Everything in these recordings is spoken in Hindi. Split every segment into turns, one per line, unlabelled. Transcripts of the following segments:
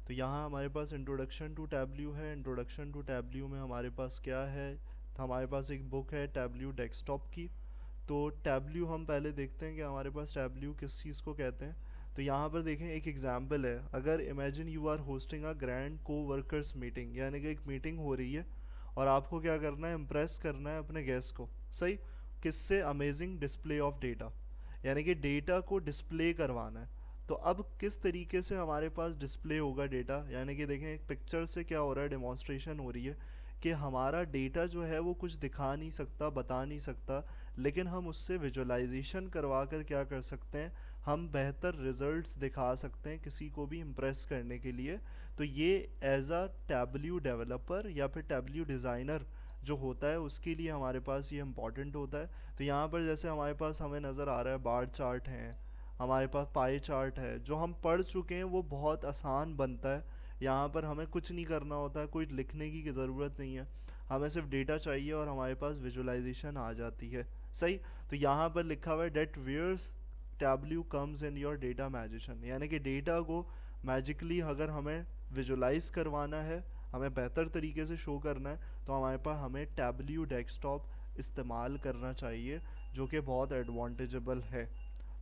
तो यहाँ हमारे पास इंट्रोडक्शन टू टैबल्यू है। इंट्रोडक्शन टू टैबल्यू में हमारे पास क्या है, तो हमारे पास एक बुक है टैबल्यू डेस्कटॉप की। तो टैबल्यू हम पहले देखते हैं कि हमारे पास टैबल्यू किस चीज़ को कहते हैं। तो यहाँ पर देखें, एक एग्जांपल है। अगर imagine you are hosting a grand coworkers meeting, यानी कि एक मीटिंग हो रही है और आपको क्या करना है, इम्प्रेस करना है अपने गेस्ट को। सही। किससे? अमेजिंग डिस्प्ले ऑफ डेटा, यानी कि डेटा को डिस्प्ले करवाना है। तो अब किस तरीके से हमारे पास डिस्प्ले होगा डेटा, यानी कि देखें एक पिक्चर से क्या हो रहा है, डेमोन्स्ट्रेशन हो रही है कि हमारा डेटा जो है वो कुछ दिखा नहीं सकता, बता नहीं सकता, लेकिन हम उससे विजुअलाइजेशन करवा कर क्या कर सकते हैं, हम बेहतर रिजल्ट्स दिखा सकते हैं किसी को भी इम्प्रेस करने के लिए। तो ये एज अ टैबल्यू डेवलपर या फिर टैबल्यू डिज़ाइनर जो होता है उसके लिए हमारे पास ये इम्पॉर्टेंट होता है। तो यहाँ पर जैसे हमारे पास हमें नज़र आ रहा है बार चार्ट हैं, हमारे पास पाई चार्ट है, जो हम पढ़ चुके हैं वो बहुत आसान बनता है। यहाँ पर हमें कुछ नहीं करना होता है, कोई लिखने की ज़रूरत नहीं है, हमें सिर्फ डेटा चाहिए और हमारे पास विजुअलाइजेशन आ जाती है। सही। तो यहाँ पर लिखा हुआ है that's where Tableau comes in your data magician, यानी कि डेटा को मैजिकली अगर हमें विजुअलाइज करवाना है, हमें बेहतर तरीके से शो करना है, तो हमारे पास हमें टैबल्यू डेस्कटॉप इस्तेमाल करना चाहिए, जो कि बहुत एडवांटेजेबल है।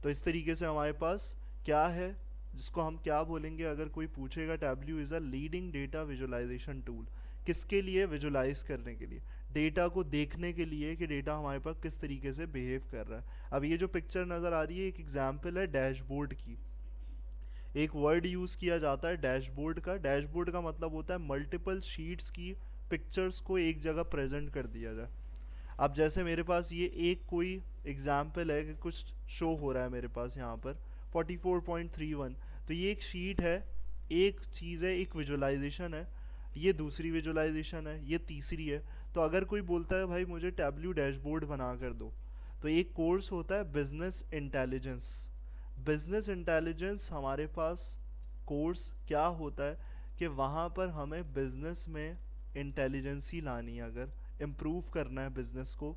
तो इस तरीके से हमारे पास क्या है, जिसको हम क्या बोलेंगे अगर कोई पूछेगा, Tableau is a leading data visualization tool. किसके लिए? विजुअलाइज करने के लिए, डेटा को देखने के लिए कि डेटा हमारे पास किस तरीके से बिहेव कर रहा है। अब ये जो पिक्चर नज़र आ रही है एक एग्जाम्पल है डैशबोर्ड की। एक वर्ड यूज़ किया जाता है डैशबोर्ड का। डैशबोर्ड का मतलब होता है मल्टीपल शीट्स की पिक्चर्स को एक जगह प्रेजेंट कर दिया जाए। अब जैसे मेरे पास ये एक कोई एग्जाम्पल है कि कुछ शो हो रहा है मेरे पास यहाँ पर 44.31। तो ये एक शीट है, एक चीज़ है, एक विजुअलाइजेशन है, ये दूसरी विजुअलाइजेशन है, ये तीसरी है। तो अगर कोई बोलता है भाई मुझे टैबल्यू डैशबोर्ड बना कर दो, तो एक कोर्स होता है बिजनेस इंटेलिजेंस। बिजनेस इंटेलिजेंस हमारे पास कोर्स क्या होता है कि वहाँ पर हमें बिजनेस में इंटेलिजेंसी लानी है, अगर इम्प्रूव करना है बिजनेस को,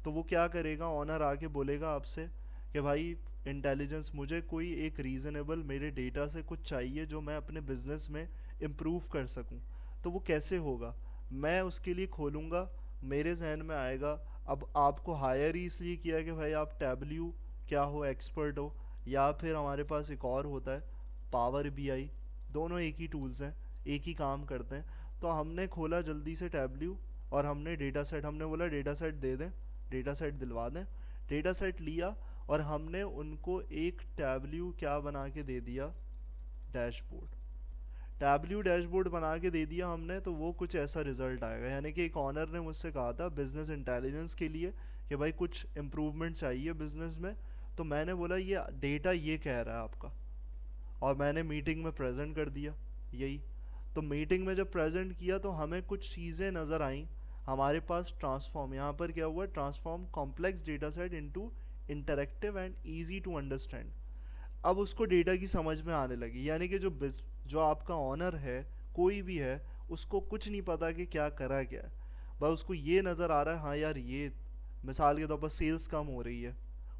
तो वो क्या करेगा, ऑनर आके बोलेगा आपसे कि भाई इंटेलिजेंस, मुझे कोई एक रीज़नेबल मेरे डेटा से कुछ चाहिए जो मैं अपने बिजनेस में इम्प्रूव कर सकूं। तो वो कैसे होगा, मैं उसके लिए खोलूँगा, मेरे जहन में आएगा। अब आपको हायर ही इसलिए किया कि भाई आप टैबल्यू क्या हो, एक्सपर्ट हो, या फिर हमारे पास एक और होता है पावर बीआई। दोनों एक ही टूल्स हैं, एक ही काम करते हैं। तो हमने खोला जल्दी से टैबल्यू और हमने डेटा सेट, हमने बोला डेटा सेट दे दें, डेटा सेट दिलवा दें। डेटा सेट लिया और हमने उनको एक टैबल्यू क्या बना के दे दिया, डैशबोर्ड। टैबल्यू डैशबोर्ड बना के दे दिया हमने, तो वो कुछ ऐसा रिजल्ट आएगा। यानी कि एक ऑनर ने मुझसे कहा था बिजनेस इंटेलिजेंस के लिए कि भाई कुछ इम्प्रूवमेंट चाहिए बिजनेस में। तो मैंने बोला ये डेटा ये कह रहा है आपका, और मैंने मीटिंग में प्रेजेंट कर दिया यही। तो मीटिंग में जब प्रेजेंट किया तो हमें कुछ चीज़ें नज़र आईं। हमारे पास ट्रांसफॉर्म, यहाँ पर क्या हुआ, transform complex data set into interactive and easy to understand. अब उसको डेटा की समझ में आने लगी, यानी कि जो आपका ऑनर है, कोई भी है, उसको कुछ नहीं पता कि क्या करा क्या है। बस उसको ये नज़र आ रहा है, हाँ यार ये मिसाल के तौर पर सेल्स कम हो रही है,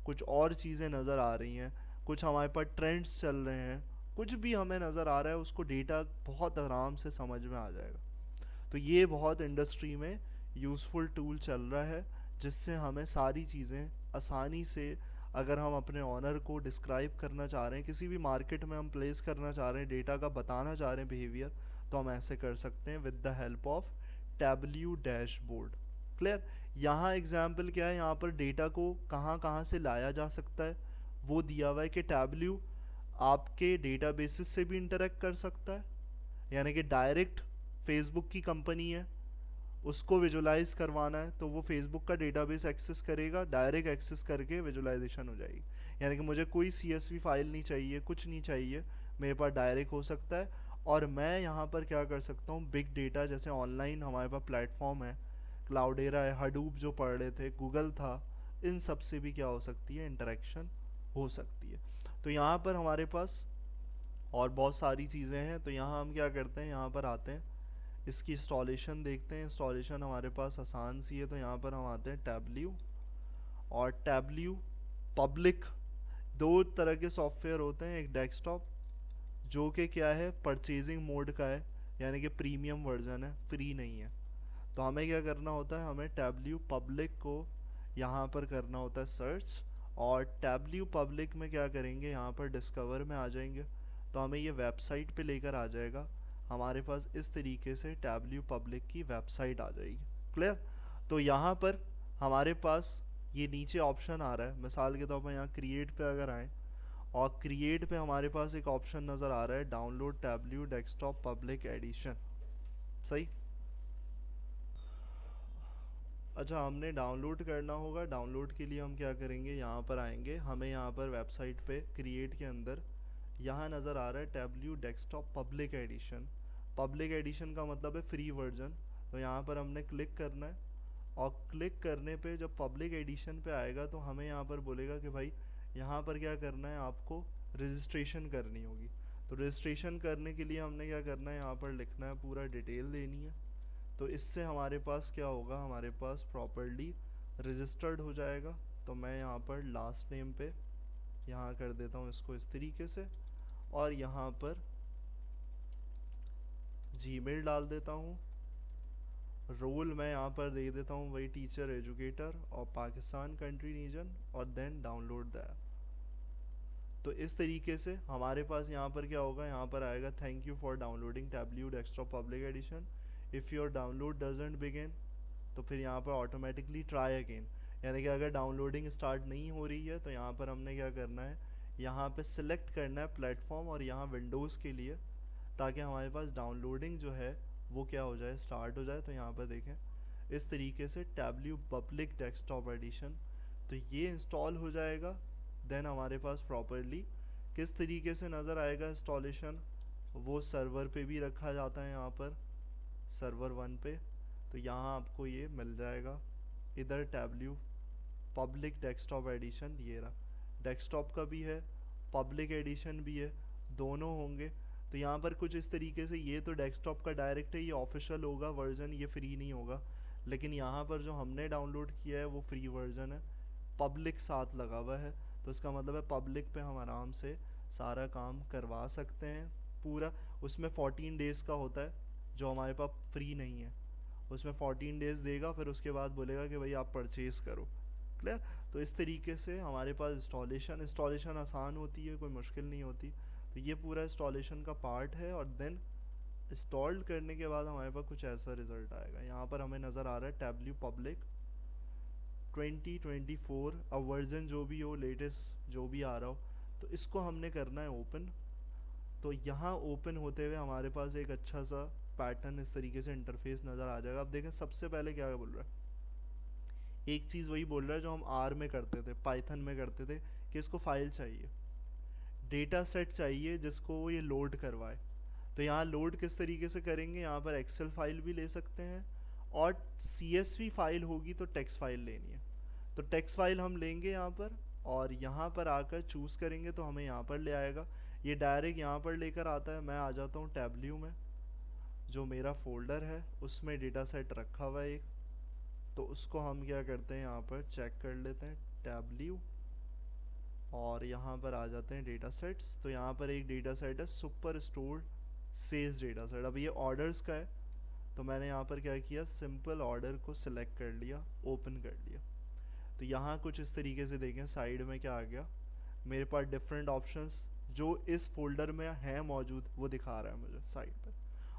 कुछ और चीज़ें नज़र आ रही हैं, कुछ हमारे पास ट्रेंड्स चल रहे हैं, कुछ भी हमें नज़र आ रहा है, उसको डेटा बहुत आराम से समझ में आ जाएगा। तो ये बहुत इंडस्ट्री में यूज़फुल टूल चल रहा है, जिससे हमें सारी चीज़ें आसानी से, अगर हम अपने ऑनर को डिस्क्राइब करना चाह रहे हैं, किसी भी मार्केट में हम प्लेस करना चाह रहे हैं, डेटा का बताना चाह रहे हैं बिहेवियर, तो हम ऐसे कर सकते हैं with the help of tableau dashboard. Clear. यहाँ एग्जाम्पल क्या है, यहाँ पर डेटा को कहाँ कहाँ से लाया जा सकता है वो दिया हुआ है कि टैबल्यू आपके डेटाबेसिस से भी इंटरेक्ट कर सकता है, यानी कि डायरेक्ट फेसबुक की कंपनी है, उसको विजुलाइज करवाना है तो वो फेसबुक का डेटाबेस एक्सेस करेगा, डायरेक्ट एक्सेस करके विजुलाइजेशन हो जाएगी। यानी कि मुझे कोई सीएसवी फाइल नहीं चाहिए, कुछ नहीं चाहिए, मेरे पास डायरेक्ट हो सकता है। और मैं यहाँ पर क्या कर सकता हूँ, बिग डेटा जैसे ऑनलाइन हमारे पास प्लेटफॉर्म है, क्लाउडेरा है, हडूप जो पढ़ रहे थे, गूगल था, इन सब से भी क्या हो सकती है, इंटरेक्शन हो सकती है। तो यहाँ पर हमारे पास और बहुत सारी चीज़ें हैं। तो यहाँ हम क्या करते हैं, यहाँ पर आते हैं, इसकी इंस्टॉलेशन देखते हैं। इंस्टॉलेशन हमारे पास आसान सी है, तो यहाँ पर हम आते हैं टैबल्यू। और टैबल्यू पब्लिक, दो तरह के सॉफ्टवेयर होते हैं, एक डेस्कटॉप जो कि क्या है, परचेजिंग मोड का है, यानी कि प्रीमियम वर्जन है, फ्री नहीं है। तो हमें क्या करना होता है, हमें टैब्ल्यू पब्लिक को यहाँ पर करना होता है सर्च, और टैब्ल्यू पब्लिक में क्या करेंगे, यहाँ पर डिस्कवर में आ जाएंगे, तो हमें ये वेबसाइट पे लेकर आ जाएगा। हमारे पास इस तरीके से टैब्ल्यू पब्लिक की वेबसाइट आ जाएगी। क्लियर? तो यहाँ पर हमारे पास ये नीचे ऑप्शन आ रहा है, मिसाल के तौर पर यहाँ क्रिएट पे अगर आए, और क्रिएट पे हमारे पास एक ऑप्शन नज़र आ रहा है, download Tableau desktop public edition. सही। अच्छा, हमने डाउनलोड करना होगा। डाउनलोड के लिए हम क्या करेंगे, यहाँ पर आएंगे, हमें यहाँ पर वेबसाइट पे क्रिएट के अंदर यहाँ नज़र आ रहा है Tableau desktop public edition. Public edition का मतलब है फ्री वर्जन। तो यहाँ पर हमने क्लिक करना है, और क्लिक करने पे जब पब्लिक एडिशन पे आएगा तो हमें यहाँ पर बोलेगा कि भाई यहाँ पर क्या करना है, आपको रजिस्ट्रेशन करनी होगी। तो रजिस्ट्रेशन करने के लिए हमने क्या करना है, यहाँ पर लिखना है, पूरा डिटेल देनी है। तो इससे हमारे पास क्या होगा, हमारे पास प्रॉपर्ली रजिस्टर्ड हो जाएगा। तो मैं यहाँ पर लास्ट नेम पे यहाँ कर देता हूँ इसको इस तरीके से, और यहाँ पर जीमेल डाल देता हूँ। रोल मैं यहाँ पर दे देता हूँ वही टीचर एजुकेटर, और पाकिस्तान कंट्री रीजन, और देन डाउनलोड द ऐप। तो इस तरीके से हमारे पास यहाँ पर क्या होगा, यहाँ पर आएगा thank you for downloading Tableau desktop public edition, if your download doesn't begin, तो फिर यहाँ पर ऑटोमेटिकली ट्राई अगेन, यानी कि अगर डाउनलोडिंग स्टार्ट नहीं हो रही है तो यहाँ पर हमने क्या करना है, यहाँ पे सिलेक्ट करना है प्लेटफॉर्म, और यहाँ विंडोज़ के लिए, ताकि हमारे पास डाउनलोडिंग जो है वो क्या हो जाए, स्टार्ट हो जाए। तो यहाँ पर देखें इस तरीके से टैब्ल्यू पब्लिक डेस्कटॉप एडिशन, तो ये इंस्टॉल हो जाएगा। देन हमारे पास प्रॉपरली किस तरीके से नज़र आएगा इंस्टॉलेशन, वो सर्वर पे भी रखा जाता है, यहाँ पर सर्वर 1 पे। तो यहाँ आपको ये मिल जाएगा, इधर टैब्ल्यू पब्लिक डेस्कटॉप एडिशन, ये रहा, डेस्कटॉप का भी है, पब्लिक एडिशन भी है, दोनों होंगे। तो यहाँ पर कुछ इस तरीके से, ये तो डेस्कटॉप का डायरेक्ट है, ये ऑफिशियल होगा वर्जन, ये फ्री नहीं होगा। लेकिन यहाँ पर जो हमने डाउनलोड किया है वो फ्री वर्जन है, पब्लिक साथ लगा हुआ है। तो इसका मतलब है पब्लिक पे हम आराम से सारा काम करवा सकते हैं पूरा। उसमें 14 डेज़ का होता है, जो हमारे पास फ्री नहीं है। उसमें 14 डेज़ देगा, फिर उसके बाद बोलेगा कि भाई आप परचेज़ करो। क्लियर? तो इस तरीके से हमारे पास इंस्टॉलेशन आसान होती है, कोई मुश्किल नहीं होती। तो ये पूरा इंस्टॉलेशन का पार्ट है, और देन इंस्टॉल्ड करने के बाद हमारे पास कुछ ऐसा रिज़ल्ट आएगा। यहाँ पर हमें नज़र आ रहा है टैब्ल्यू पब्लिक 2024, अब वर्जन जो भी हो, लेटेस्ट जो भी आ रहा हो, तो इसको हमने करना है ओपन। तो यहाँ ओपन होते हुए हमारे पास एक अच्छा सा पैटर्न, इस तरीके से इंटरफेस नज़र आ जाएगा। अब देखें सबसे पहले क्या बोल रहा है, एक चीज़ वही बोल रहा है जो हम आर में करते थे, पाइथन में करते थे, कि इसको फाइल चाहिए, डेटा सेट चाहिए जिसको वो ये लोड करवाए। तो यहाँ लोड किस तरीके से करेंगे, यहाँ पर एक्सेल फाइल भी ले सकते हैं, और CSV फाइल होगी तो टेक्स्ट फाइल लेनी है। तो टेक्स्ट फाइल हम लेंगे यहाँ पर, और यहाँ पर आकर चूज़ करेंगे तो हमें यहाँ पर ले आएगा। ये डायरेक्ट यहाँ पर लेकर आता है। मैं आ जाता हूँ टैब्ल्यू में, जो मेरा फोल्डर है उसमें डेटा सेट रखा हुआ है एक, तो उसको हम क्या करते हैं, यहाँ पर चेक कर लेते हैं टैब्ल्यू, और यहाँ पर आ जाते हैं डेटा सेट्स। तो यहाँ पर एक डेटा सेट है super store sales data set. अब ये ऑर्डर्स का है, तो मैंने यहाँ पर क्या किया, सिंपल ऑर्डर को सिलेक्ट कर लिया, ओपन कर लिया। तो यहाँ कुछ इस तरीके से देखें, साइड में क्या आ गया, मेरे पास डिफरेंट ऑप्शंस जो इस फोल्डर में हैं मौजूद वो दिखा रहा है मुझे साइड पे।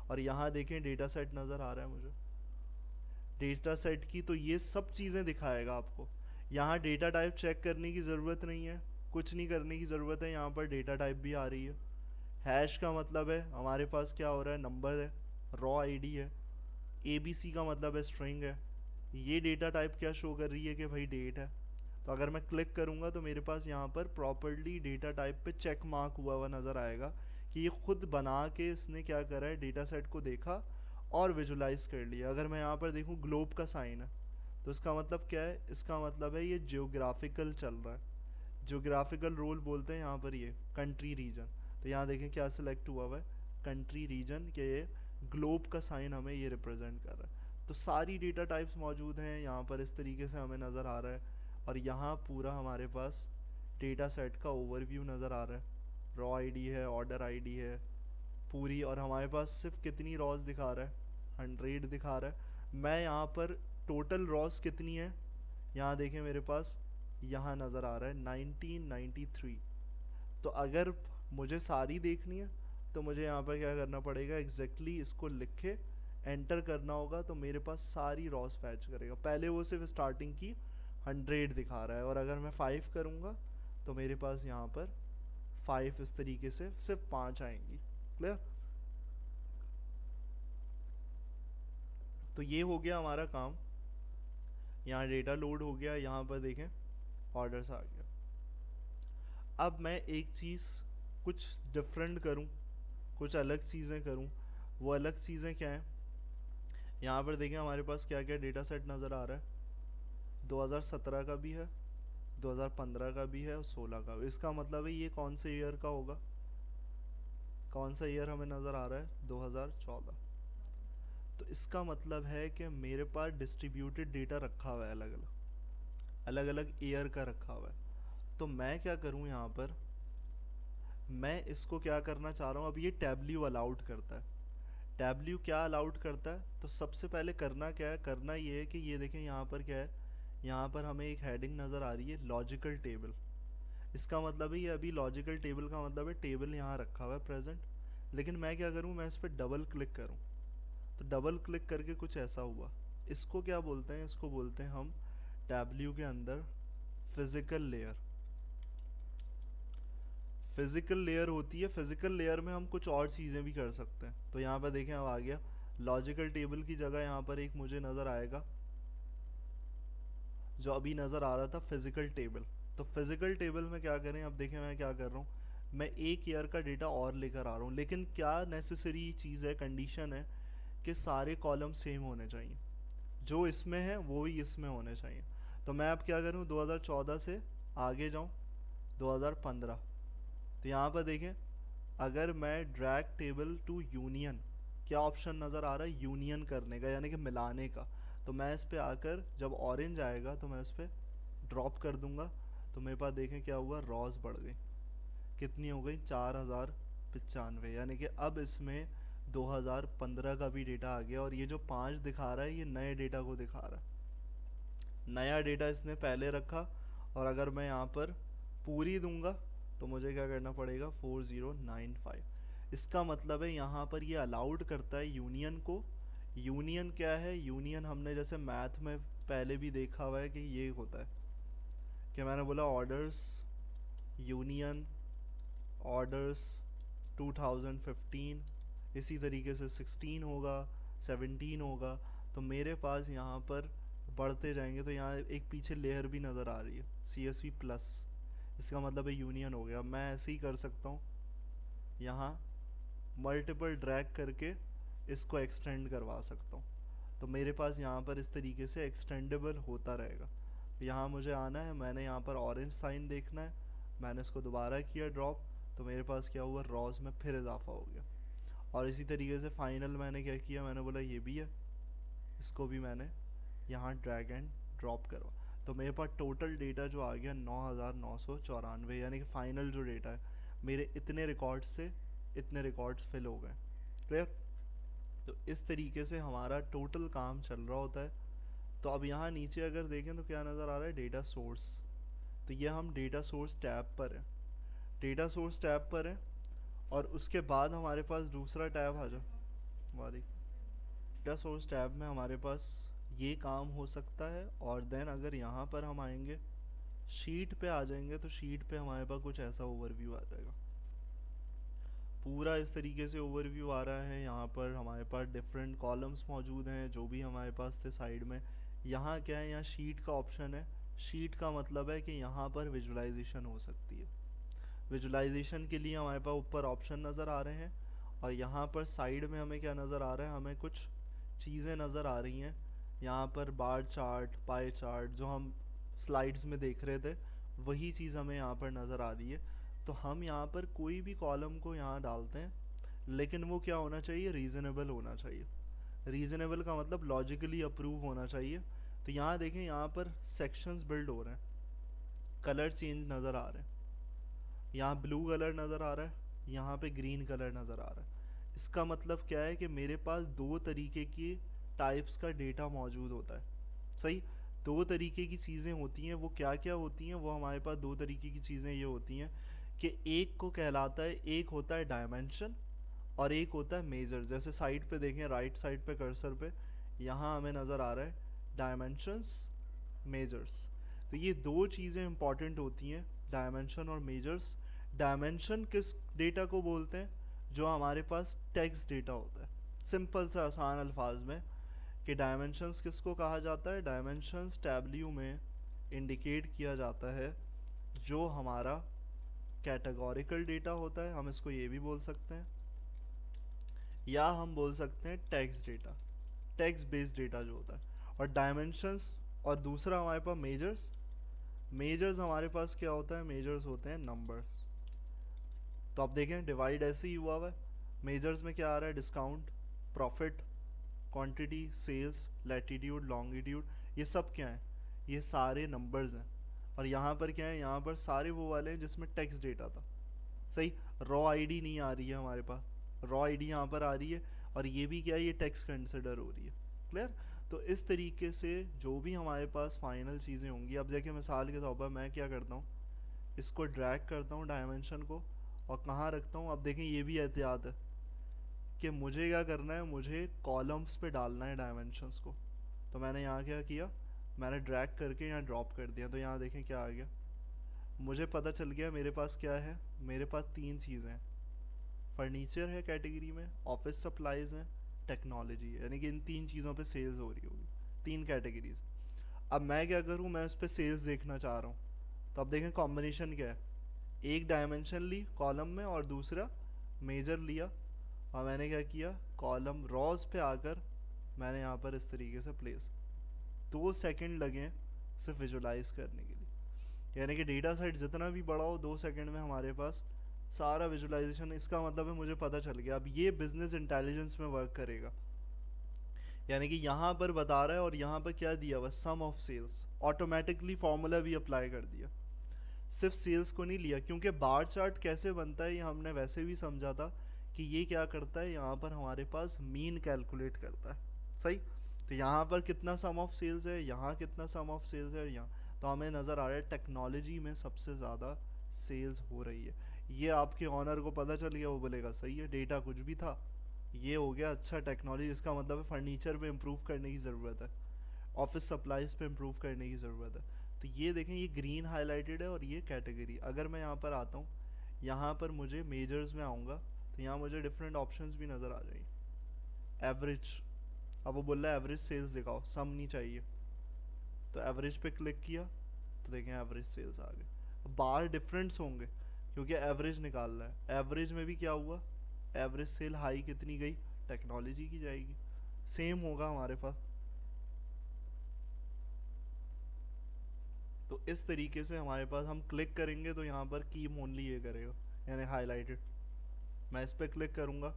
और यहाँ देखें डेटा सेट नज़र आ रहा है मुझे, डेटा सेट की तो ये सब चीज़ें दिखाएगा आपको। यहाँ डेटा टाइप चेक करने की ज़रूरत नहीं है, कुछ नहीं करने की ज़रूरत है। यहाँ पर डेटा टाइप भी आ रही है, हैश का मतलब है हमारे पास क्या हो रहा है, नंबर है, रॉ आईडी है, ABC का मतलब है स्ट्रिंग है। ये डेटा टाइप क्या शो कर रही है कि भाई डेट है। तो अगर मैं क्लिक करूँगा तो मेरे पास यहाँ पर प्रॉपर्ली डेटा टाइप पे चेक मार्क हुआ हुआ नज़र आएगा, कि ये खुद बना के इसने क्या करा है, डेटा सेट को देखा और विजुलाइज कर लिया। अगर मैं यहाँ पर देखूँ ग्लोब का साइन है, तो इसका मतलब क्या है, इसका मतलब है ये जियोग्राफिकल चल रहा है। जियोग्राफिकल रोल बोलते हैं यहाँ पर, ये कंट्री रीजन। तो यहाँ देखें क्या सिलेक्ट हुआ हुआ है, कंट्री रीजन के ये ग्लोब का साइन हमें ये रिप्रेजेंट कर रहा है। तो सारी डेटा टाइप्स मौजूद हैं यहाँ पर, इस तरीके से हमें नज़र आ रहा है। और यहाँ पूरा हमारे पास डेटा सेट का ओवरव्यू नज़र आ रहा है। रॉ आईडी है, ऑर्डर आईडी है पूरी, और हमारे पास सिर्फ कितनी रॉज दिखा रहा है, 100 दिखा रहा है। मैं यहाँ पर टोटल रॉज कितनी है, यहाँ देखें मेरे पास यहाँ नज़र आ रहा है 1993। तो अगर मुझे सारी देखनी है तो मुझे यहाँ पर क्या करना पड़ेगा, एग्जैक्टली इसको लिख के एंटर करना होगा, तो मेरे पास सारी रॉस फैच करेगा। पहले वो सिर्फ स्टार्टिंग की 100 दिखा रहा है, और अगर मैं 5 करूँगा तो मेरे पास यहाँ पर 5 इस तरीके से सिर्फ 5 आएंगी। क्लियर? तो ये हो गया हमारा काम। यहाँ डेटा लोड हो गया, यहाँ पर देखें ऑर्डर्स आ गया। अब मैं एक चीज़ कुछ डिफरेंट करूं, कुछ अलग चीज़ें करूं। वो अलग चीज़ें क्या हैं, यहाँ पर देखें हमारे पास क्या क्या डेटा सेट नज़र आ रहा है। 2017 का भी है, 2015 का भी है और 16 का भी। इसका मतलब है ये कौन से ईयर का होगा, कौन सा ईयर हमें नज़र आ रहा है, 2014। तो इसका मतलब है कि मेरे पास डिस्ट्रीब्यूटेड डेटा रखा हुआ है, अलग अलग अलग अलग ईयर का रखा हुआ है। तो मैं क्या करूँ यहाँ पर, मैं इसको क्या करना चाह रहा हूँ, अब ये टैब्ल्यू अलाउड करता है। टैब्ल्यू क्या अलाउड करता है, तो सबसे पहले करना क्या है, करना ये है कि ये देखें यहाँ पर क्या है, यहाँ पर हमें एक हेडिंग नज़र आ रही है लॉजिकल टेबल। इसका मतलब है ये अभी लॉजिकल टेबल का मतलब है टेबल यहाँ रखा हुआ है प्रेजेंट। लेकिन मैं क्या करूँ, मैं इस पर डबल क्लिक करूँ, तो डबल क्लिक करके कुछ ऐसा हुआ। इसको क्या बोलते हैं, इसको बोलते हैं हम टैब्ल्यू के अंदर फिजिकल लेयर। फिजिकल लेयर होती है, फिजिकल लेयर में हम कुछ और चीज़ें भी कर सकते हैं। तो यहाँ पर देखें अब आ गया लॉजिकल टेबल की जगह यहाँ पर एक मुझे नज़र आएगा, जो अभी नज़र आ रहा था फिजिकल टेबल। तो फिजिकल टेबल में क्या करें, अब देखें मैं क्या कर रहा हूँ, मैं एक ईयर का डेटा और लेकर आ रहा हूँ। लेकिन क्या नेसेसरी चीज़ है, कंडीशन है कि सारे कॉलम सेम होने चाहिए, जो इसमें है वो ही इसमें होने चाहिए। तो मैं अब क्या करूँ, 2014 से आगे जाऊँ 2015। तो यहाँ पर देखें, अगर मैं ड्रैग टेबल टू यूनियन, क्या ऑप्शन नज़र आ रहा है, यूनियन करने का यानी कि मिलाने का। तो मैं इस पे आकर जब ऑरेंज आएगा तो मैं इस पे ड्रॉप कर दूंगा, तो मेरे पास देखें क्या हुआ, रॉज बढ़ गई। कितनी हो गई, 4095। यानी कि अब इसमें 2015 का भी डेटा आ गया, और ये जो 5 दिखा रहा है ये नए डेटा को दिखा रहा है। नया डेटा इसने पहले रखा, और अगर मैं यहाँ पर पूरी दूंगा तो मुझे क्या करना पड़ेगा, 4095। इसका मतलब है यहाँ पर ये अलाउड करता है यूनियन को। यूनियन क्या है, यूनियन हमने जैसे मैथ में पहले भी देखा हुआ है कि ये होता है कि मैंने बोला ऑर्डर्स यूनियन ऑर्डर्स 2015, इसी तरीके से 16 होगा, 17 होगा। तो मेरे पास यहाँ पर बढ़ते जाएंगे, तो यहाँ एक पीछे लेयर भी नज़र आ रही है CSV प्लस, इसका मतलब है यूनियन हो गया। मैं ऐसे ही कर सकता हूँ, यहाँ मल्टीपल ड्रैग करके इसको एक्सटेंड करवा सकता हूँ। तो मेरे पास यहाँ पर इस तरीके से एक्सटेंडेबल होता रहेगा। यहाँ मुझे आना है, मैंने यहाँ पर ऑरेंज साइन देखना है, मैंने इसको दोबारा किया ड्रॉप, तो मेरे पास क्या हुआ, रॉज में फिर इजाफा हो गया। और इसी तरीके से फाइनल मैंने क्या किया, मैंने बोला ये भी है, इसको भी मैंने यहाँ ड्रैग एंड ड्रॉप करवा। तो मेरे पास टोटल डेटा जो आ गया 9994, यानी कि फाइनल जो डेटा है मेरे इतने रिकॉर्ड्स से इतने रिकॉर्ड्स फिल हो गए। क्लियर? तो इस तरीके से हमारा टोटल काम चल रहा होता है। तो अब यहाँ नीचे अगर देखें तो क्या नज़र आ रहा है, डेटा सोर्स। तो ये हम डेटा सोर्स टैब पर है, डेटा सोर्स टैब पर है। और उसके बाद हमारे पास दूसरा टैब आ जाओ, हमारी डेटा सोर्स टैब में हमारे पास ये काम हो सकता है। और देन अगर यहाँ पर हम आएंगे, शीट पे आ जाएंगे, तो शीट पे हमारे पास कुछ ऐसा ओवरव्यू आ जाएगा। पूरा इस तरीके से ओवरव्यू आ रहा है। यहाँ पर हमारे पास डिफरेंट कॉलम्स मौजूद हैं जो भी हमारे पास थे साइड में। यहाँ क्या है, यहाँ शीट का ऑप्शन है। शीट का मतलब है कि यहाँ पर विजुलाइजेशन हो सकती है। विजुलाइजेशन के लिए हमारे पास ऊपर ऑप्शन नज़र आ रहे हैं, और यहाँ पर साइड में हमें क्या नज़र आ रहा है, हमें कुछ चीज़ें नज़र आ रही हैं। यहाँ पर बार चार्ट, पाई चार्ट, जो हम स्लाइड्स में देख रहे थे वही चीज़ हमें यहाँ पर नज़र आ रही है। तो हम यहाँ पर कोई भी कॉलम को यहाँ डालते हैं, लेकिन वो क्या होना चाहिए, रीज़नेबल होना चाहिए। रीज़नेबल का मतलब लॉजिकली अप्रूव होना चाहिए। तो यहाँ देखें, यहाँ पर सेक्शंस बिल्ड हो रहे हैं, कलर चेंज नज़र आ रहे हैं। यहाँ ब्लू कलर नज़र आ रहा है, यहाँ पे ग्रीन कलर नज़र आ रहा है। इसका मतलब क्या है कि मेरे पास दो तरीके की टाइप्स का डेटा मौजूद होता है। सही, दो तरीके की चीज़ें होती हैं। वो क्या क्या होती हैं? वो हमारे पास दो तरीके की चीज़ें ये होती हैं कि एक को कहलाता है, एक होता है डायमेंशन और एक होता है मेजर। जैसे साइड पे देखें, राइट साइड पे कर्सर पे, यहाँ हमें नज़र आ रहा है डायमेंशंस, मेजर्स। तो ये दो चीज़ें इंपॉर्टेंट होती हैं, डायमेंशन और मेजर्स। डायमेंशन किस डेटा को बोलते हैं? जो हमारे पास टेक्स्ट डेटा होता है। सिंपल सा आसान अल्फाज में कि डायमेंशंस किसको कहा जाता है? डायमेंशंस टैब्ल्यू में इंडिकेट किया जाता है जो हमारा कैटेगोरिकल डेटा होता है, हम इसको ये भी बोल सकते हैं, या हम बोल सकते हैं text data, text based data जो होता है। और डायमेंशंस, और दूसरा हमारे पास मेजर्स। मेजर्स हमारे पास क्या होता है? मेजर्स होते हैं नंबर्स। तो आप देखें डिवाइड ऐसे ही हुआ है। मेजर्स में क्या आ रहा है? Discount, profit, quantity, sales, latitude, longitude, ये सब क्या है? ये सारे नंबर्स हैं। और यहाँ पर क्या है? यहाँ पर सारे वो वाले हैं जिसमें टेक्स्ट डेटा था। सही, रॉ आईडी नहीं आ रही है हमारे पास, रॉ आईडी यहाँ पर आ रही है, और ये भी क्या है? ये टेक्स्ट कंसिडर हो रही है। क्लियर? तो इस तरीके से जो भी हमारे पास फाइनल चीज़ें होंगी, अब देखिए मिसाल के तौर पर मैं क्या करता हूँ, इसको ड्रैग करता हूँ डायमेंशन को, और कहाँ रखता हूँ? अब देखें ये भी एहतियात है कि मुझे क्या करना है, मुझे कॉलम्स पे डालना है डायमेंशंस को। तो मैंने यहाँ क्या किया, मैंने ड्रैग करके यहाँ ड्रॉप कर दिया। तो यहाँ देखें क्या आ गया, मुझे पता चल गया मेरे पास क्या है। मेरे पास तीन चीज़ें हैं, फर्नीचर है कैटेगरी में, ऑफिस सप्लाइज हैं, टेक्नोलॉजी है, यानी कि इन तीन चीज़ों पे सेल्स हो रही होगी, तीन कैटेगरीज। अब मैं क्या करूँ, मैं उस पर सेल्स देखना चाह रहा हूँ। तो अब देखें कॉम्बिनेशन क्या है, एक डायमेंशन ली कॉलम में और दूसरा मेजर लिया, और मैंने क्या किया, कॉलम रॉज पे आकर मैंने यहाँ पर इस तरीके से प्लेस। 2 सेकंड लगे सिर्फ विजुलाइज करने के लिए, यानी कि डेटा सेट जितना भी बड़ा हो 2 सेकंड में हमारे पास सारा विजुलाइजेशन। इसका मतलब है मुझे पता चल गया। अब ये बिजनेस इंटेलिजेंस में वर्क करेगा, यानी कि यहाँ पर बता रहा है और यहाँ पर क्या दिया हुआ, सम ऑफ सेल्स, ऑटोमेटिकली फॉर्मूला भी अप्लाई कर दिया। सिर्फ सेल्स को नहीं लिया, क्योंकि बार चार्ट कैसे बनता है ये हमने वैसे भी समझा था कि ये क्या करता है, यहाँ पर हमारे पास मीन कैलकुलेट करता है। सही, तो यहाँ पर कितना सम ऑफ सेल्स है, यहाँ कितना सम ऑफ सेल्स है, यहाँ। तो हमें नज़र आ रहा है टेक्नोलॉजी में सबसे ज़्यादा सेल्स हो रही है। ये आपके ऑनर को पता चल गया, वो बोलेगा सही है, डेटा कुछ भी था, ये हो गया अच्छा टेक्नोलॉजी। इसका मतलब है फर्नीचर पे इम्प्रूव करने की ज़रूरत है, ऑफिस सप्लाईज पे इम्प्रूव करने की ज़रूरत है। तो ये देखें, ये ग्रीन हाईलाइटेड है और ये कैटेगरी। अगर मैं यहाँ पर आता हूँ, यहाँ पर मुझे मेजर्स में आऊँगा, तो यहाँ मुझे डिफरेंट ऑप्शंस भी नज़र आ जाएंगे। एवरेज, अब वो बोल रहा है एवरेज सेल्स दिखाओ, सम नहीं चाहिए। तो एवरेज पे क्लिक किया तो देखें एवरेज सेल्स आ गए। बार डिफरेंस होंगे क्योंकि एवरेज निकाल रहा है। एवरेज में भी क्या हुआ, एवरेज सेल हाई कितनी गई, टेक्नोलॉजी की जाएगी। सेम होगा हमारे पास। तो इस तरीके से हमारे पास, हम क्लिक करेंगे तो यहाँ पर कीम ओनली ये करेगा, यानी हाईलाइटेड। मैं इस पर क्लिक करूँगा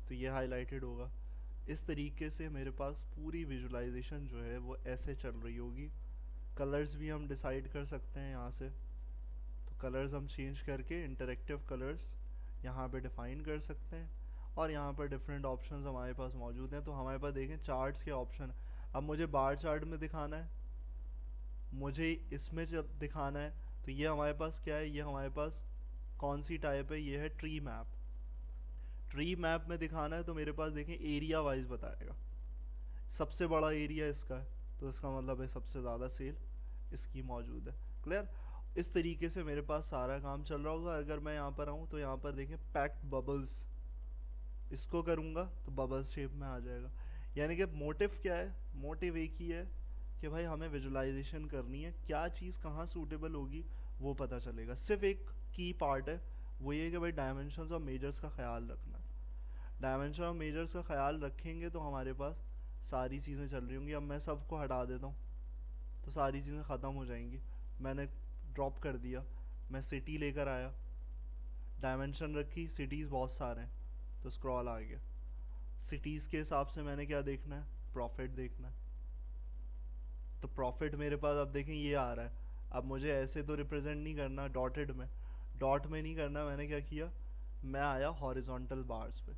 तो ये हाईलाइटेड होगा। इस तरीके से मेरे पास पूरी विजुलाइजेशन जो है वो ऐसे चल रही होगी। कलर्स भी हम डिसाइड कर सकते हैं यहाँ से, तो कलर्स हम चेंज करके इंटरेक्टिव कलर्स यहाँ पे डिफाइन कर सकते हैं। और यहाँ पर डिफरेंट ऑप्शंस हमारे पास मौजूद हैं। तो हमारे पास देखें चार्ट्स के ऑप्शन। अब मुझे बार चार्ट में दिखाना है, मुझे इसमें जब दिखाना है, तो ये हमारे पास क्या है, ये हमारे पास कौन सी टाइप है, ये है ट्री मैप। ट्री मैप में दिखाना है तो मेरे पास देखें एरिया वाइज बताएगा, सबसे बड़ा एरिया इसका है, तो इसका मतलब है सबसे ज़्यादा सेल इसकी मौजूद है। क्लियर? इस तरीके से मेरे पास सारा काम चल रहा होगा। अगर मैं यहाँ पर आऊँ तो यहाँ पर देखें पैक्ड बबल्स, इसको करूँगा तो बबल्स शेप में आ जाएगा। यानी कि मोटिव क्या है, मोटिव एक ही है कि भाई हमें विजुलाइजेशन करनी है, क्या चीज़ कहाँ सूटेबल होगी वो पता चलेगा। सिर्फ एक की पार्ट है, वो ये कि भाई डायमेंशंस और मेजर्स का ख्याल रखना है। डायमेंशन और मेजर्स का ख्याल रखेंगे तो हमारे पास सारी चीज़ें चल रही होंगी। अब मैं सबको हटा देता हूँ तो सारी चीज़ें ख़त्म हो जाएंगी। मैंने ड्रॉप कर दिया, मैं सिटी लेकर आया, डायमेंशन रखी, सिटीज़ बहुत सारे हैं तो स्क्रॉल आ गया। सिटीज़ के हिसाब से मैंने क्या देखना है, प्रॉफिट देखना है। तो प्रॉफिट मेरे पास अब देखें ये आ रहा है। अब मुझे ऐसे तो रिप्रेजेंट नहीं करना डॉटेड में, डॉट में नहीं करना, मैंने क्या किया, मैं आया हॉरिजॉन्टल बार्स पे।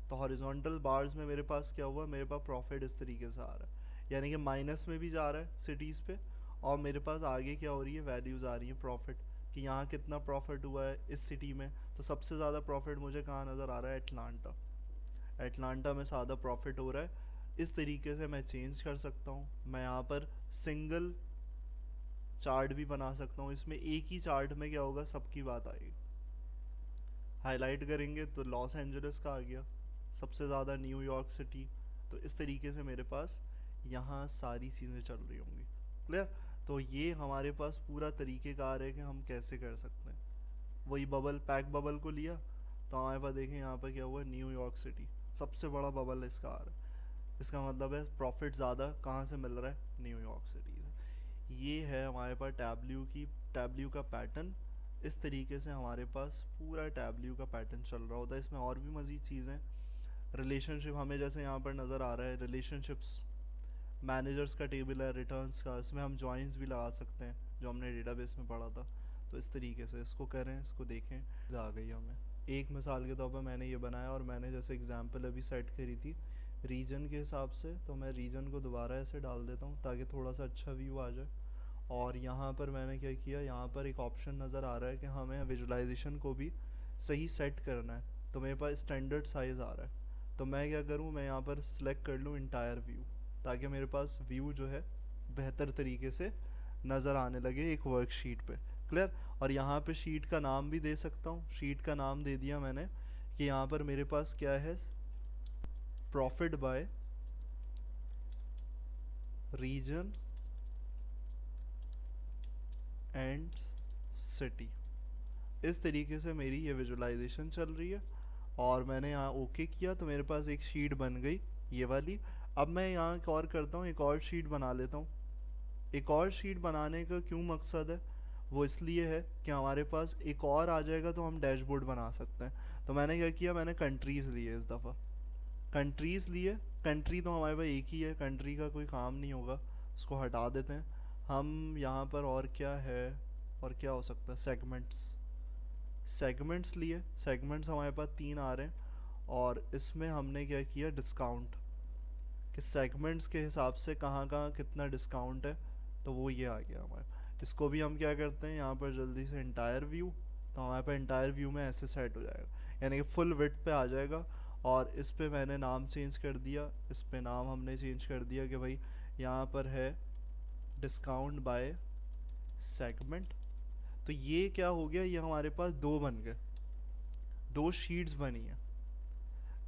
तो हॉरिजॉन्टल बार्स में मेरे पास क्या हुआ, मेरे पास प्रॉफिट इस तरीके से आ रहा है, यानी कि माइनस में भी जा रहा है सिटीज़ पे, और मेरे पास आगे क्या हो रही है, वैल्यूज़ आ रही है प्रॉफिट, कि यहाँ कितना प्रॉफिट हुआ है इस सिटी में। तो सबसे ज़्यादा प्रॉफिट मुझे कहाँ नज़र आ रहा है, एटलांटा। एटलांटा में ज़्यादा प्रॉफिट हो रहा है। इस तरीके से मैं चेंज कर सकता हूँ। मैं यहाँ पर सिंगल चार्ट भी बना सकता हूँ, इसमें एक ही चार्ट में क्या होगा, सबकी बात आएगी। हाईलाइट करेंगे तो लॉस एंजलिस का आ गया सबसे ज़्यादा, न्यूयॉर्क सिटी। तो इस तरीके से मेरे पास यहाँ सारी चीज़ें चल रही होंगी। क्लियर? तो ये हमारे पास पूरा तरीक़ेकार है कि हम कैसे कर सकते हैं। वही बबल, पैक बबल को लिया तो हमारे पास देखें यहाँ पर क्या हुआ, न्यूयॉर्क सिटी सबसे बड़ा बबल इसका आ रहा है। इसका मतलब है प्रॉफिट ज़्यादा कहाँ से मिल रहा है, न्यूयॉर्क सिटी से। ये है हमारे पास टैब्ल्यू का पैटर्न। इस तरीके से हमारे पास पूरा टैब्ल्यू का पैटर्न चल रहा होता है। इसमें और भी मज़ीद चीज़ें, रिलेशनशिप हमें जैसे यहाँ पर नज़र आ रहा है, रिलेशनशिप्स, मैनेजर्स का टेबल है, रिटर्न्स का, इसमें हम जॉइंस भी लगा सकते हैं जो हमने डेटाबेस में पढ़ा था। तो इस तरीके से इसको करें, इसको देखें, आ गई हमें। एक मिसाल के तौर पर मैंने ये बनाया और मैंने जैसे एग्जांपल अभी सेट करी थी रीजन के हिसाब से, तो मैं रीजन को दोबारा ऐसे डाल देता हूँ ताकि थोड़ा सा अच्छा व्यू आ जाए। और यहाँ पर मैंने क्या किया, यहाँ पर एक ऑप्शन नज़र आ रहा है कि हमें विजुलाइजेशन को भी सही सेट करना है। तो मेरे पास स्टैंडर्ड साइज़ आ रहा है, तो मैं क्या करूँ, मैं यहाँ पर सिलेक्ट कर लूँ इंटायर व्यू, ताकि मेरे पास व्यू जो है बेहतर तरीके से नज़र आने लगे एक वर्कशीट पे। क्लियर? और यहाँ पे शीट का नाम भी दे सकता हूँ। शीट का नाम दे दिया मैंने कि यहाँ पर मेरे पास क्या है, profit by region and city. इस तरीके से मेरी ये विजुलाइजेशन चल रही है और मैंने यहाँ ओके किया तो मेरे पास एक शीट बन गई ये वाली। अब मैं यहाँ एक और करता हूँ, एक और शीट बना लेता हूँ। एक और शीट बनाने का क्यों मकसद है, वो इसलिए है कि हमारे पास एक और आ जाएगा तो हम डैशबोर्ड बना सकते हैं। तो मैंने क्या किया, मैंने कंट्रीज़ लिए इस दफ़ा, कंट्रीज़ लिए। कंट्री तो हमारे पास एक ही है, कंट्री का कोई काम नहीं होगा, उसको हटा देते हैं हम। यहाँ पर और क्या है, और क्या हो सकता है, सेगमेंट्स। सेगमेंट्स लिए, सेगमेंट्स हमारे पास 3 आ रहे हैं और इसमें हमने क्या किया, डिस्काउंट, कि सेगमेंट्स के हिसाब से कहाँ कहाँ कितना डिस्काउंट है, तो वो ये आ गया हमारे। इसको भी हम क्या करते हैं, यहाँ पर जल्दी से इंटायर व्यू, तो हमारे पास इंटायर व्यू में ऐसे सेट हो जाएगा, यानी कि फुल विड्थ पे आ जाएगा। और इस पे मैंने नाम चेंज कर दिया, इस पे नाम हमने चेंज कर दिया कि भाई यहाँ पर है डिस्काउंट बाय सेगमेंट। तो ये क्या हो गया, ये हमारे पास दो बन गए, दो शीट्स बनी है,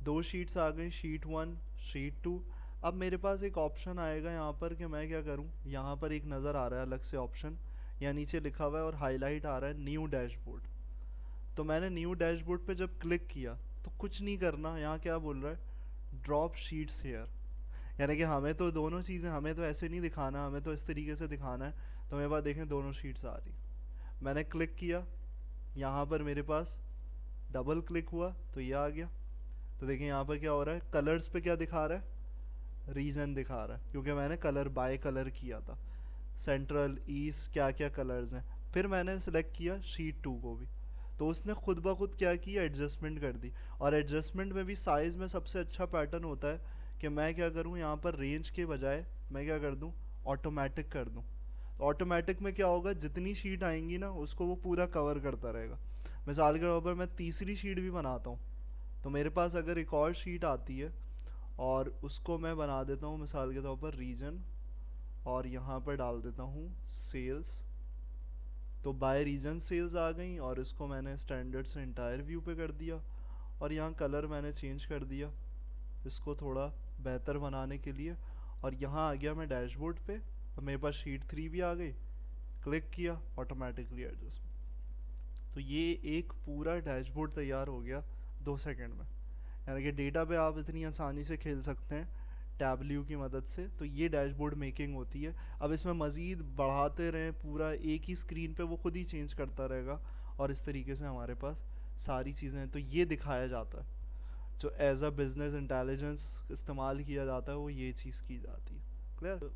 दो शीट्स आ गई, शीट 1, शीट 2। अब मेरे पास एक ऑप्शन आएगा यहाँ पर कि मैं क्या करूँ, यहाँ पर एक नज़र आ रहा है अलग से ऑप्शन, या नीचे लिखा हुआ है और हाईलाइट आ रहा है न्यू डैशबोर्ड। तो मैंने न्यू डैशबोर्ड पे जब क्लिक किया तो कुछ नहीं करना, यहाँ क्या बोल रहा है, ड्रॉप शीट्स हेयर, यानी कि हमें तो दोनों चीज़ें, हमें तो ऐसे नहीं दिखाना, हमें तो इस तरीके से दिखाना है। तो मेरे पास देखें दोनों शीट्स आ रही, मैंने क्लिक किया, यहाँ पर मेरे पास डबल क्लिक हुआ तो ये आ गया। तो देखिए यहाँ पर क्या हो रहा है, कलर्स पे क्या दिखा रहा है, रीजन दिखा रहा है, क्योंकि मैंने कलर बाय कलर किया था, सेंट्रल, ईस्ट, क्या क्या कलर्स हैं। फिर मैंने सेलेक्ट किया शीट 2 को भी, तो उसने खुद ब खुद क्या किया, एडजस्टमेंट कर दी। और एडजस्टमेंट में भी साइज़ में सबसे अच्छा पैटर्न होता है कि मैं क्या करूँ, यहाँ पर रेंज के बजाय मैं क्या कर दूँ, ऑटोमेटिक कर दूँ। तो ऑटोमेटिक में क्या होगा, जितनी शीट आएंगी ना उसको वो पूरा कवर करता रहेगा। मिसाल के तौर पर मैं तीसरी शीट भी बनाता हूँ, तो मेरे पास अगर एक और शीट आती है और उसको मैं बना देता हूँ मिसाल के तौर पर रीजन, और यहाँ पर डाल देता हूँ सेल्स, तो बाय रीजन सेल्स आ गई, और इसको मैंने स्टैंडर्ड से इंटायर व्यू पे कर दिया। और यहाँ कलर मैंने चेंज कर दिया इसको थोड़ा बेहतर बनाने के लिए, और यहाँ आ गया मैं डैशबोर्ड पे, और मेरे पास शीट 3 भी आ गई, क्लिक किया, ऑटोमेटिकली एडजस्ट। तो ये एक पूरा डैशबोर्ड तैयार हो गया 2 सेकंड में, यानी कि डेटा पे आप इतनी आसानी से खेल सकते हैं टैब्ल्यू की मदद से। तो ये डैशबोर्ड मेकिंग होती है। अब इसमें मज़ीद बढ़ाते रहें, पूरा एक ही स्क्रीन पे वो खुद ही चेंज करता रहेगा, और इस तरीके से हमारे पास सारी चीज़ें, तो ये दिखाया जाता है जो एज अ बिज़नेस इंटेलिजेंस इस्तेमाल किया जाता है, वो ये चीज़ की जाती है। क्लियर?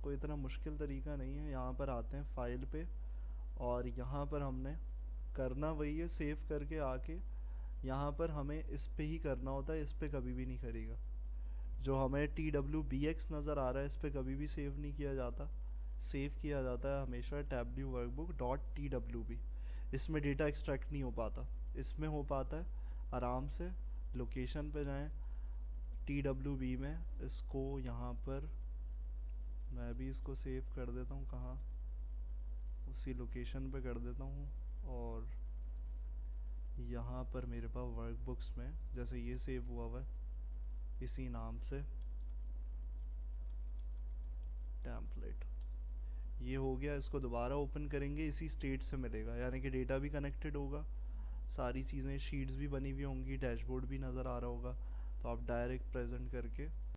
कोई इतना मुश्किल तरीका नहीं है। यहाँ पर आते हैं फाइल पे, और यहाँ पर हमने करना वही है, सेव करके आके यहाँ पर हमें इस पे ही करना होता है, इस पे कभी भी नहीं करेगा। जो हमें TWBX नज़र आ रहा है इस पे कभी भी सेव नहीं किया जाता। सेव किया जाता है हमेशा W वर्कबुक डॉट TWB। इसमें डेटा एक्सट्रैक्ट नहीं हो पाता, इसमें हो पाता है। आराम से लोकेशन पे जाएं, TWB में इसको यहाँ पर मैं भी इसको सेव कर देता हूँ, कहाँ, उसी लोकेशन पे कर देता हूँ। और यहाँ पर मेरे पास वर्कबुक्स में जैसे ये सेव हुआ हुआ है इसी नाम से, टेम्पलेट, ये हो गया। इसको दोबारा ओपन करेंगे इसी स्टेट से मिलेगा, यानी कि डेटा भी कनेक्टेड होगा, सारी चीज़ें, शीट्स भी बनी हुई होंगी, डैशबोर्ड भी नज़र आ रहा होगा। तो आप डायरेक्ट प्रेजेंट करके